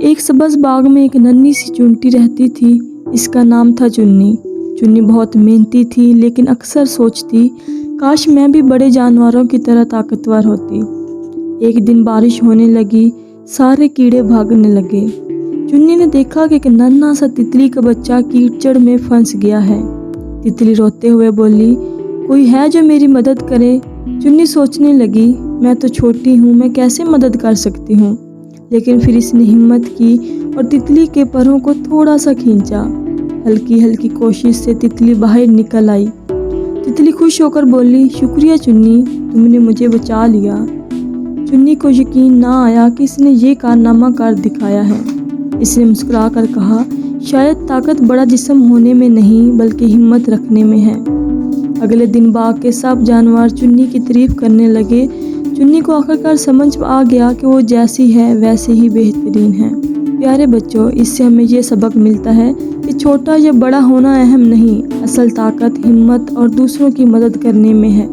ایک سبز باغ میں ایک ننھی سی چونٹی رہتی تھی۔ اس کا نام تھا چنی۔ چنی بہت محنتی تھی، لیکن اکثر سوچتی کاش میں بھی بڑے جانوروں کی طرح طاقتور ہوتی۔ ایک دن بارش ہونے لگی، سارے کیڑے بھاگنے لگے۔ چنی نے دیکھا کہ ایک ننھا سا تتلی کا بچہ کیچڑ میں پھنس گیا ہے۔ تتلی روتے ہوئے بولی، کوئی ہے جو میری مدد کرے؟ چنی سوچنے لگی، میں تو چھوٹی ہوں، میں کیسے مدد کر سکتی ہوں؟ لیکن پھر اس نے ہمت کی اور تتلی کے پروں کو تھوڑا سا کھینچا۔ ہلکی ہلکی کوشش سے تتلی باہر نکل آئی۔ تتلی خوش ہو کر بولی، شکریہ چنی، تم نے مجھے بچا لیا۔ چنی کو یقین نہ آیا کہ اس نے یہ کارنامہ کر دکھایا ہے۔ اس نے مسکرا کر کہا، شاید طاقت بڑا جسم ہونے میں نہیں بلکہ ہمت رکھنے میں ہے۔ اگلے دن باغ کے سب جانور چنی کی تعریف کرنے لگے۔ چنی کو آخرکار سمجھ آ گیا کہ وہ جیسی ہے ویسے ہی بہترین ہے۔ پیارے بچوں، اس سے ہمیں یہ سبق ملتا ہے کہ چھوٹا یا بڑا ہونا اہم نہیں، اصل طاقت ہمت اور دوسروں کی مدد کرنے میں ہے۔